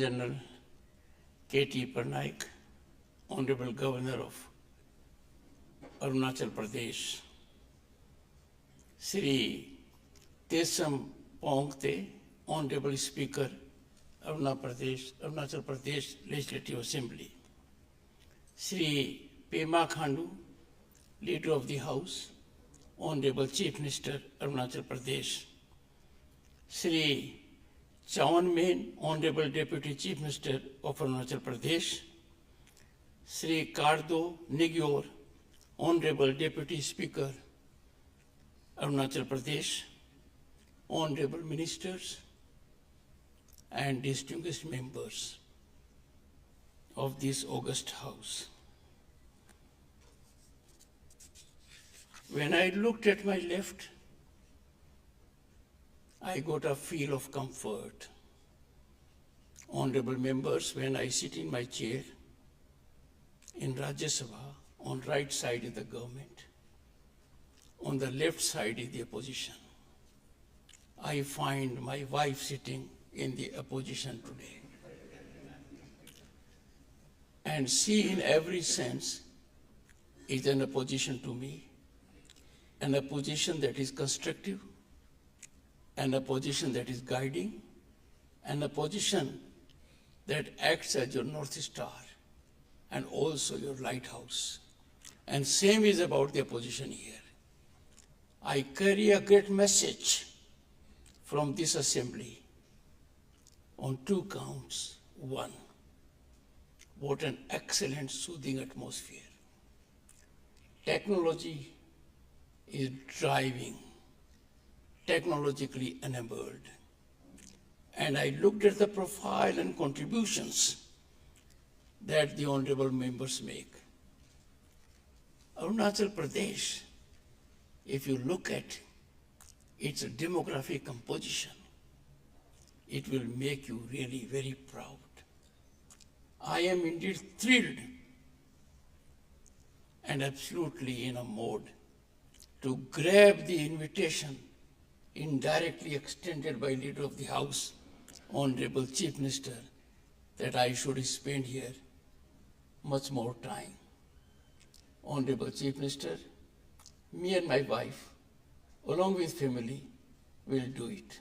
General K.T. Parnaik, Honorable Governor of Arunachal Pradesh, Sri Tesam Pongte, Honorable Speaker, Arunachal Pradesh Legislative Assembly, Sri Pema Khandu, Leader of the House, Honorable Chief Minister, Arunachal Pradesh, Sri Chawan Main, Honorable Deputy Chief Minister of Arunachal Pradesh, Sri Kardo Nigyor, Honorable Deputy Speaker, Arunachal Pradesh, Honorable Ministers, and distinguished members of this august House. When I looked at my left, I got a feel of comfort. Honorable members, when I sit in my chair in Rajya Sabha, on right side is the government, on the left side is the opposition. I find my wife sitting in the opposition today. And she, in every sense, is an opposition to me, an opposition that is constructive, an opposition that is guiding, an opposition that acts as your North Star and also your lighthouse. And same is about the opposition here. I carry a great message from this assembly on two counts. One, what an excellent soothing atmosphere. Technology is driving, technologically enabled. And I looked at the profile and contributions that the honorable members make. Arunachal Pradesh, if you look at its demographic composition, it will make you really very proud. I am indeed thrilled and absolutely in a mode to grab the invitation indirectly extended by Leader of the House, Honorable Chief Minister, that I should spend here much more time. Honorable Chief Minister, me and my wife, along with family, will do it.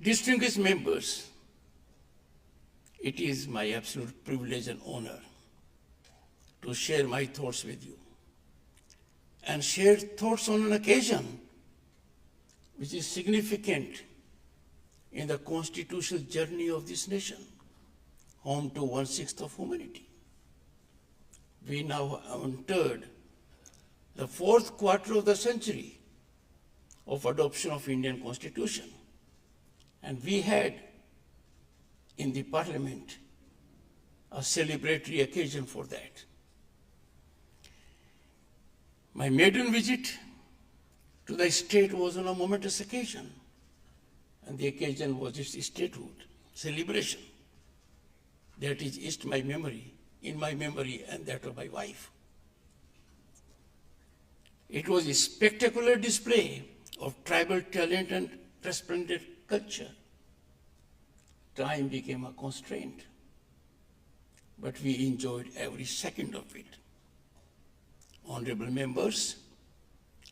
Distinguished members, it is my absolute privilege and honor to share my thoughts with you and share thoughts on an occasion which is significant in the constitutional journey of this nation, home to 1/6 of humanity. We now have entered the fourth quarter of the century of adoption of Indian Constitution. And we had in the Parliament a celebratory occasion for that. My maiden visit to the state was on a momentous occasion, and the occasion was its statehood celebration. That is in my memory and that of my wife. It was a spectacular display of tribal talent and resplendent culture. Time became a constraint, but we enjoyed every second of it. Honorable members,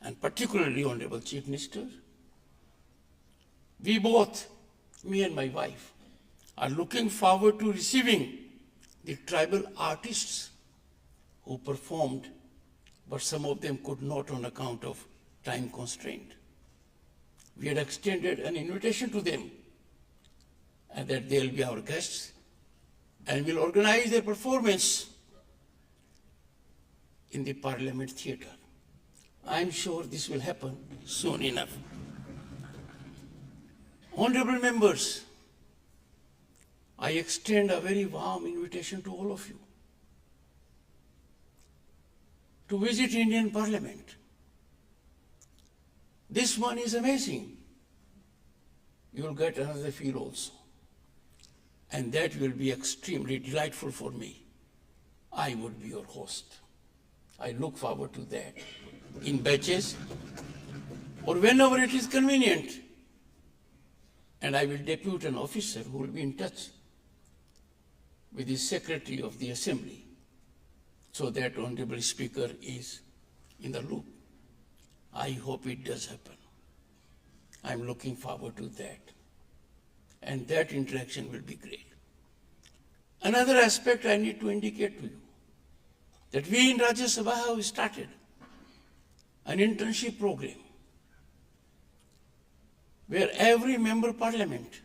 and particularly Honorable Chief Minister, we both, me and my wife, are looking forward to receiving the tribal artists who performed, but some of them could not on account of time constraint. We had extended an invitation to them and that they'll be our guests and will organize their performance in the Parliament Theatre. I'm sure this will happen soon enough. Honorable members, I extend a very warm invitation to all of you to visit Indian Parliament. This one is amazing. You will get another feel also. And that will be extremely delightful for me. I would be your host. I look forward to that in batches or whenever it is convenient And I will depute an officer who will be in touch with the Secretary of the Assembly so that Honorable Speaker is in the loop. I hope it does happen. I'm looking forward to that. And that interaction will be great. Another aspect I need to indicate to you, that we in Rajya Sabha have started an internship program where every member parliament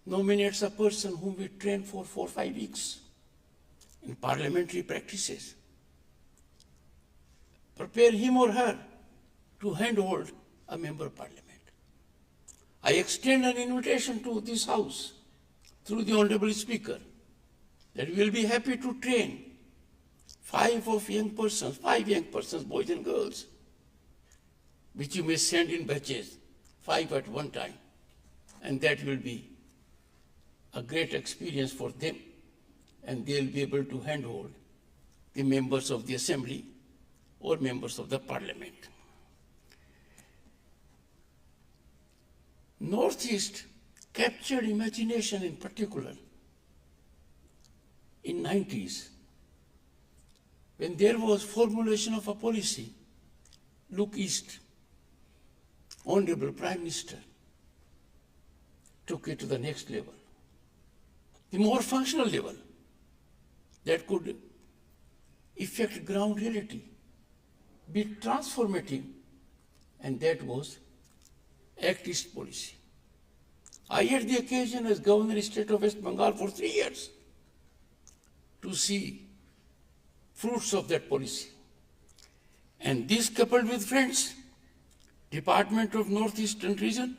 nominates a person whom we train for 4 or 5 weeks in parliamentary practices. Prepare him or her to handhold a member parliament. I extend an invitation to this House through the Honorable Speaker that we will be happy to train 5 young persons, boys and girls, which you may send in batches, 5 at one time. And that will be a great experience for them, and they'll be able to handhold the members of the Assembly or members of the Parliament. Northeast captured imagination in particular in 90s, when there was formulation of a policy, look east. Honorable Prime Minister took it to the next level, the more functional level that could affect ground reality, be transformative, and that was Act East policy. I had the occasion as Governor of State of West Bengal for 3 years to see fruits of that policy. And this, coupled with friends, Department of Northeastern Region,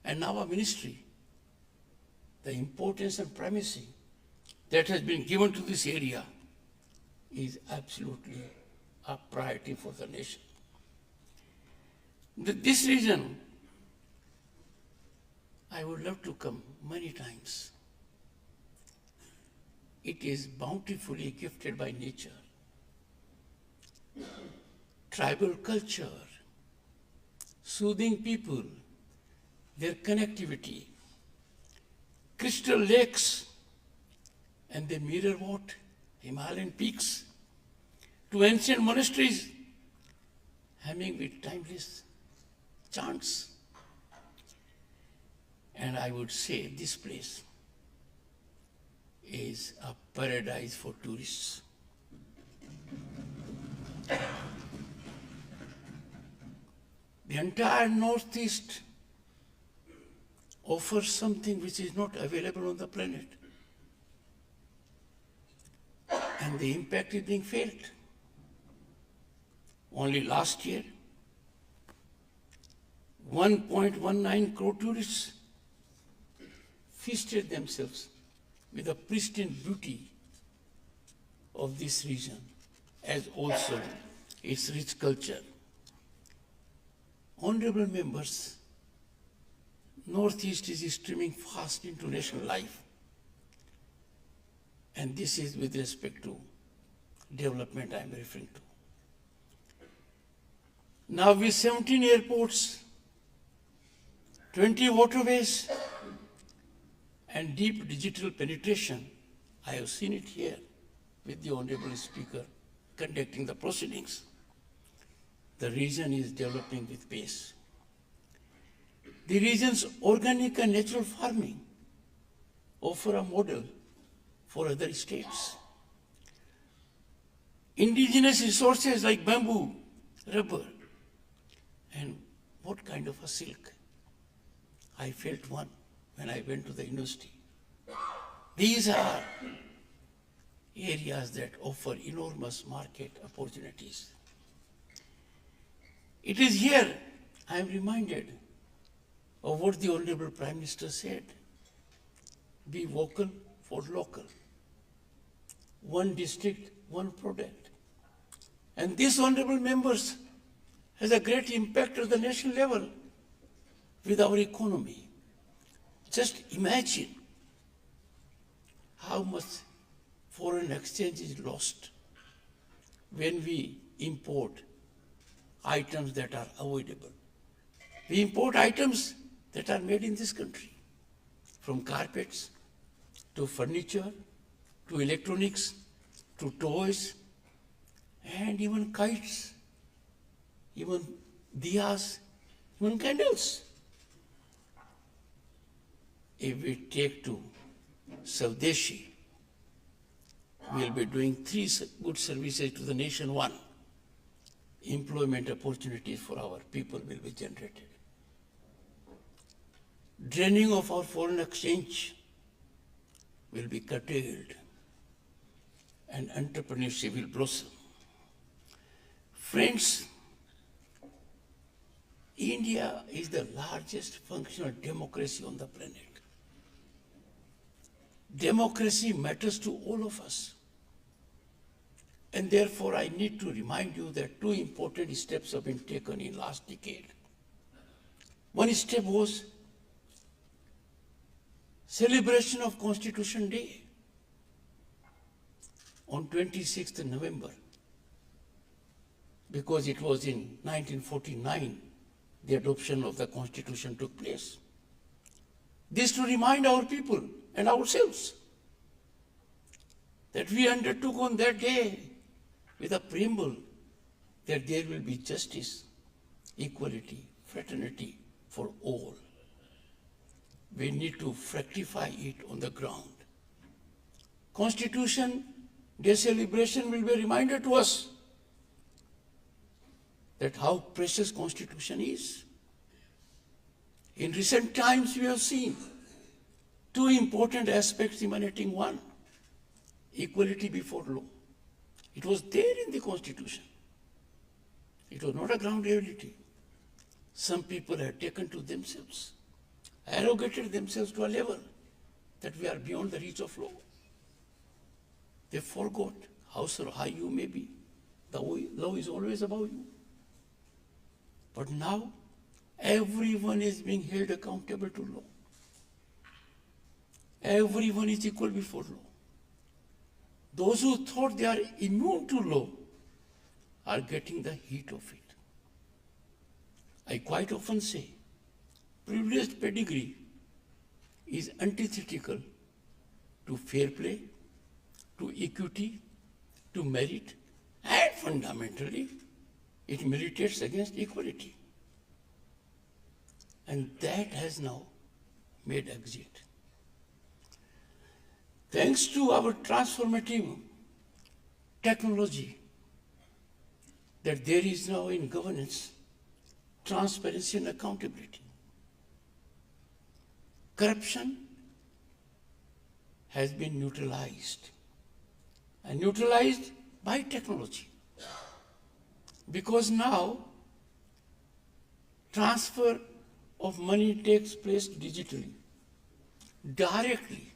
and now a ministry, the importance and primacy that has been given to this area is absolutely a priority for the nation. This region, I would love to come many times. It is bountifully gifted by nature. Tribal culture, soothing people, their connectivity, crystal lakes, and they mirror what? Himalayan peaks, to ancient monasteries, hemming with timeless chants. And I would say this place is a paradise for tourists. The entire Northeast offers something which is not available on the planet. And the impact is being felt. Only last year, 1.19 crore tourists feasted themselves with the pristine beauty of this region, as also its rich culture. Honorable members, Northeast is streaming fast into national life. And this is with respect to development I am referring to. Now with 17 airports, 20 waterways, and deep digital penetration, I have seen it here with the Honorable Speaker conducting the proceedings. The region is developing with pace. The region's organic and natural farming offer a model for other states. Indigenous resources like bamboo, rubber, and what kind of a silk? I felt one when I went to the university. These are areas that offer enormous market opportunities. It is here I am reminded of what the Honorable Prime Minister said. Be vocal for local. One district, one product. And these honorable members has a great impact at the national level with our economy. Just imagine how much foreign exchange is lost when we import items that are avoidable. We import items that are made in this country, from carpets to furniture to electronics to toys and even kites, even diyas, even candles. If we take to Swadeshi, we will be doing 3 good services to the nation. 1, employment opportunities for our people will be generated. Draining of our foreign exchange will be curtailed and entrepreneurship will blossom. Friends, India is the largest functional democracy on the planet. Democracy matters to all of us. And therefore, I need to remind you that 2 important steps have been taken in last decade. One step was celebration of Constitution Day on 26th November, because it was in 1949 the adoption of the Constitution took place. This to remind our people and ourselves that we undertook on that day with a preamble that there will be justice, equality, fraternity for all. We need to fructify it on the ground. Constitution Day celebration will be a reminder to us that how precious Constitution is. In recent times, we have seen 2 important aspects emanating. 1, equality before law. It was there in the Constitution. It was not a ground reality. Some people had taken to themselves, arrogated themselves to a level that we are beyond the reach of law. They forgot how high you may be. The law is always above you. But now, everyone is being held accountable to law. Everyone is equal before law. Those who thought they are immune to law are getting the heat of it. I quite often say, privileged pedigree is antithetical to fair play, to equity, to merit, and fundamentally, it militates against equality. And that has now made exit. Thanks to our transformative technology, that there is now in governance transparency and accountability. Corruption has been neutralized, and neutralized by technology. Because now transfer of money takes place digitally, directly.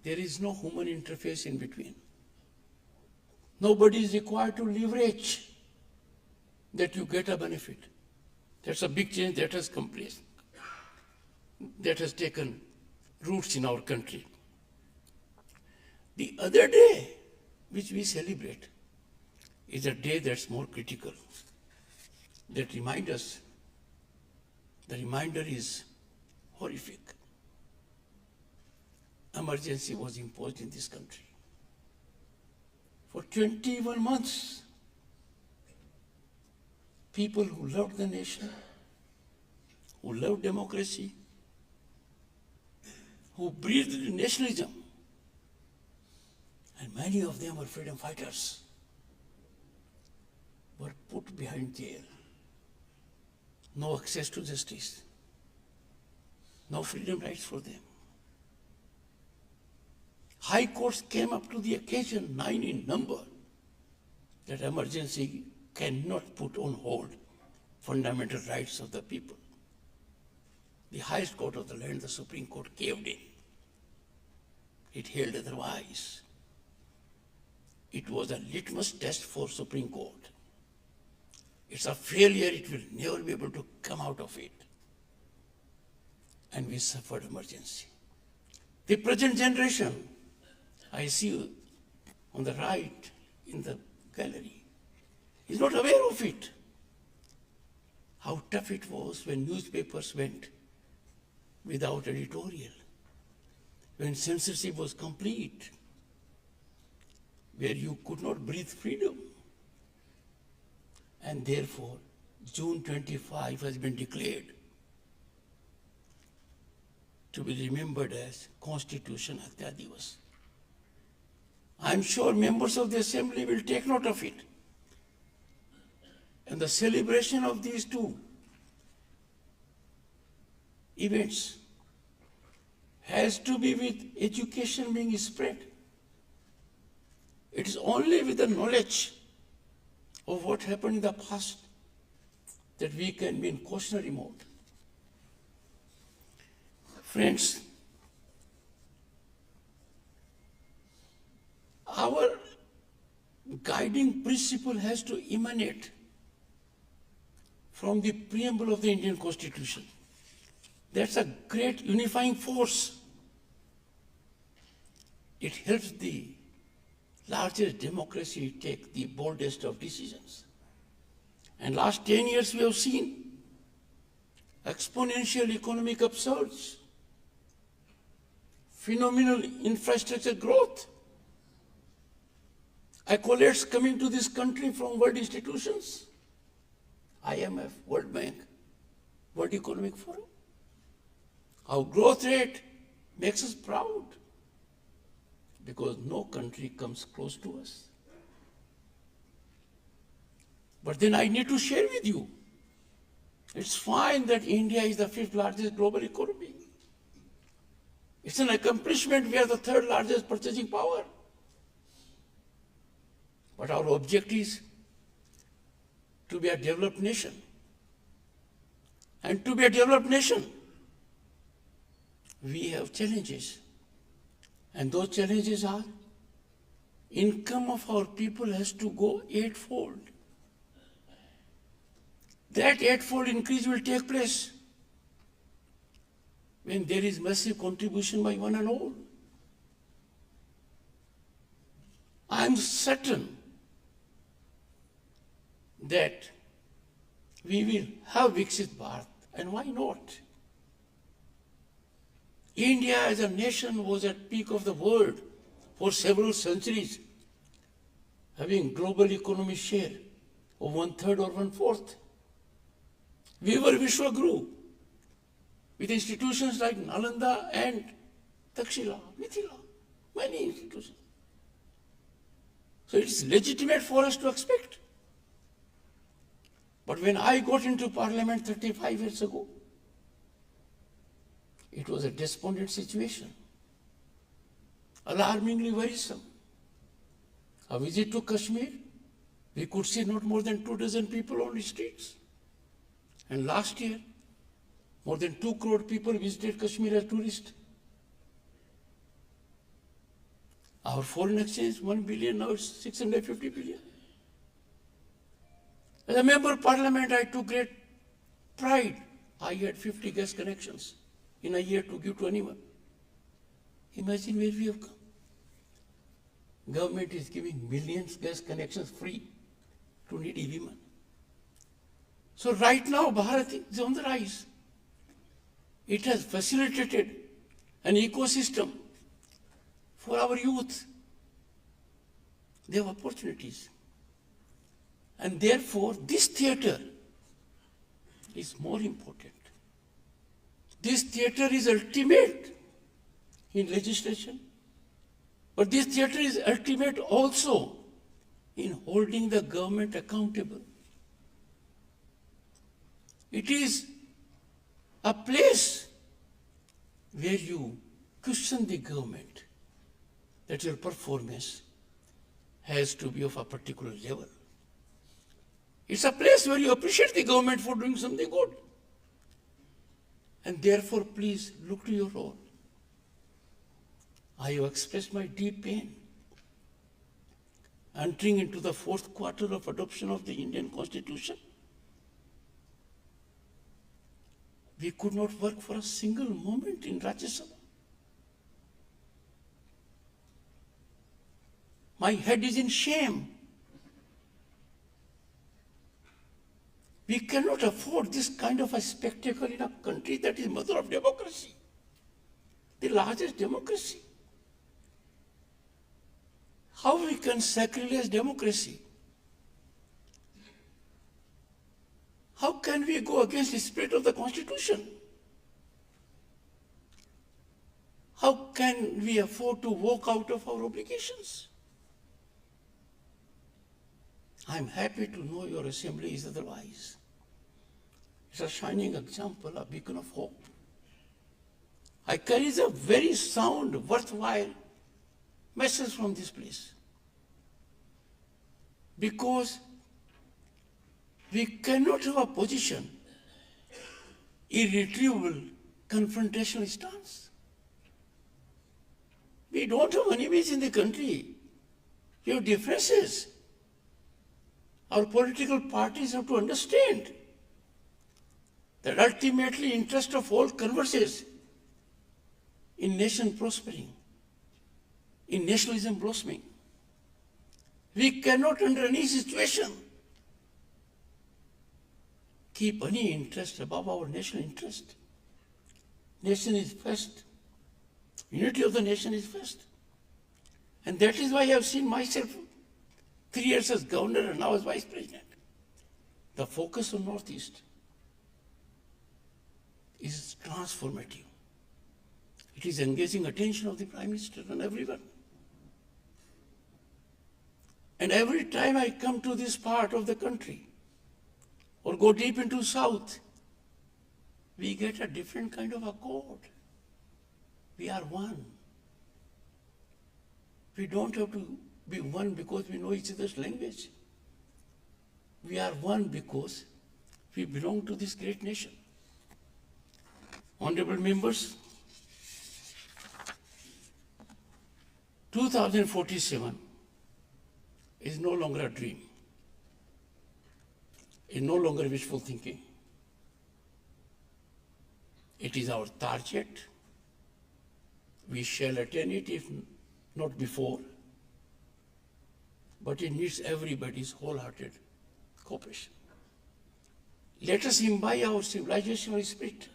There is no human interface in between. Nobody is required to leverage that you get a benefit. That's a big change that has come place, that has taken roots in our country. The other day, which we celebrate, is a day that's more critical, that reminds us, the reminder is horrific. Emergency was imposed in this country. For 21 months, people who loved the nation, who loved democracy, who breathed nationalism, and many of them were freedom fighters, were put behind jail. No access to justice, no freedom rights for them. High courts came up to the occasion, 9 in number, that emergency cannot put on hold fundamental rights of the people. The highest court of the land, the Supreme Court, caved in. It held otherwise. It was a litmus test for Supreme Court. It's a failure, it will never be able to come out of it. And we suffered emergency. The present generation, I see on the right in the gallery, is not aware of it. how tough it was when newspapers went without editorial, when censorship was complete, where you could not breathe freedom. And therefore, June 25 has been declared to be remembered as Constitution Hatya Divas. I'm sure members of the Assembly will take note of it. And the celebration of these two events has to be with education being spread. It is only with the knowledge of what happened in the past that we can be in cautionary mode. Friends, our guiding principle has to emanate from the preamble of the Indian Constitution. That's a great unifying force. It helps the largest democracy take the boldest of decisions. And last 10 years we have seen exponential economic upsurge, phenomenal infrastructure growth, accolades coming to this country from world institutions, IMF, World Bank, World Economic Forum. Our growth rate makes us proud because no country comes close to us. But then I need to share with you, it's fine that India is the 5th largest global economy. It's an accomplishment. We are the 3rd largest purchasing power. But our objective is to be a developed nation. And to be a developed nation, we have challenges. And those challenges are, income of our people has to go 8-fold. That 8-fold increase will take place when there is massive contribution by one and all. I am certain that we will have Viksit Bharat, and why not? India as a nation was at peak of the world for several centuries, having global economy share of 1/3 or 1/4. We were Vishwaguru with institutions like Nalanda and Takshila, Mithila, many institutions. So it is legitimate for us to expect. But when I got into parliament 35 years ago, it was a despondent situation, alarmingly worrisome. A visit to Kashmir, we could see not more than 24 people on the streets. And last year, more than 2 crore people visited Kashmir as tourists. Our foreign exchange, 1 billion, now it's 650 billion. As a member of parliament, I took great pride. I had 50 gas connections in a year to give to anyone. Imagine where we have come. Government is giving millions gas connections free to needy women. So right now, Bharat is on the rise. It has facilitated an ecosystem for our youth. They have opportunities. And therefore, this theater is more important. This theater is ultimate in legislation, but this theater is ultimate also in holding the government accountable. It is a place where you question the government that your performance has to be of a particular level. It's a place where you appreciate the government for doing something good. And therefore, please look to your role. I have expressed my deep pain. Entering into the 4th quarter of adoption of the Indian Constitution, we could not work for a single moment in Rajya Sabha. My head is in shame. We cannot afford this kind of a spectacle in a country that is mother of democracy, the largest democracy. How we can sacrilege democracy? How can we go against the spirit of the Constitution? How can we afford to walk out of our obligations? I'm happy to know your assembly is otherwise. It's a shining example, a beacon of hope. I carry a very sound, worthwhile message from this place. Because we cannot have a position, irretrievable, confrontational stance. We don't have enemies in the country. We have differences. Our political parties have to understand that ultimately interest of all converges in nation prospering, in nationalism blossoming. We cannot under any situation keep any interest above our national interest. Nation is first. Unity of the nation is first. And that is why I have seen myself 3 years as governor and now as vice president. The focus on Northeast is transformative. It is engaging attention of the Prime Minister and everyone. And every time I come to this part of the country or go deep into South, we get a different kind of accord. We are one. We don't have to be one because we know each other's language. We are one because we belong to this great nation. Honorable members, 2047 is no longer a dream. It's no longer wishful thinking. It is our target. We shall attain it if not before, but it needs everybody's wholehearted cooperation. Let us imbibe our civilizational spirit.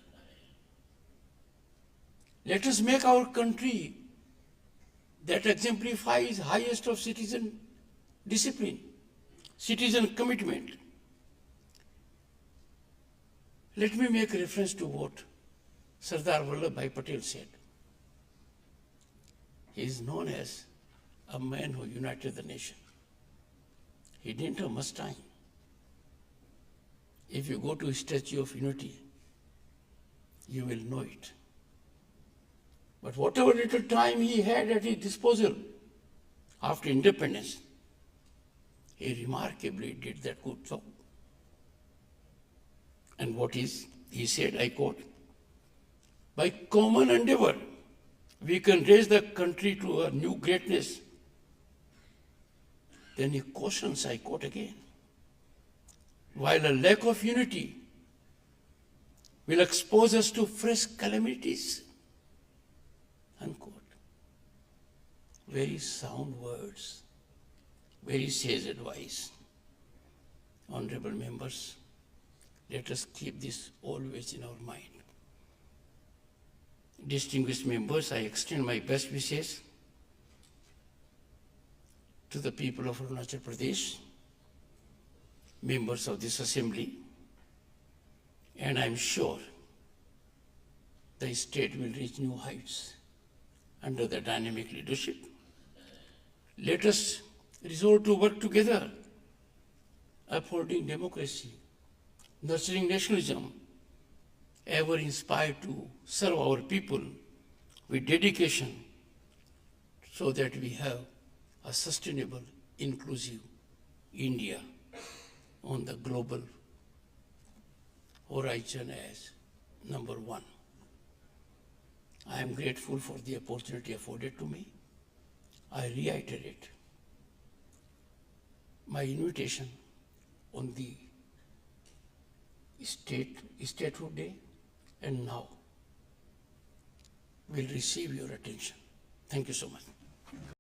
Let us make our country that exemplifies highest of citizen discipline, citizen commitment. Let me make reference to what Sardar Vallabhbhai Patel said. He is known as a man who united the nation. He didn't have much time. If you go to Statue of Unity, you will know it. But whatever little time he had at his disposal after independence, he remarkably did that good job. And he said, I quote, by common endeavor, we can raise the country to a new greatness. Then he cautions, I quote again, while a lack of unity will expose us to fresh calamities. Unquote. Very sound words, very sage advice. Honorable members, let us keep this always in our mind. Distinguished members, I extend my best wishes to the people of Arunachal Pradesh, members of this assembly, and I'm sure the state will reach new heights under the dynamic leadership. Let us resolve to work together, upholding democracy, nurturing nationalism, ever inspired to serve our people with dedication so that we have a sustainable, inclusive India on the global horizon as number one. I am grateful for the opportunity afforded to me. I reiterate my invitation on the Statehood Day, and now will receive your attention. Thank you so much.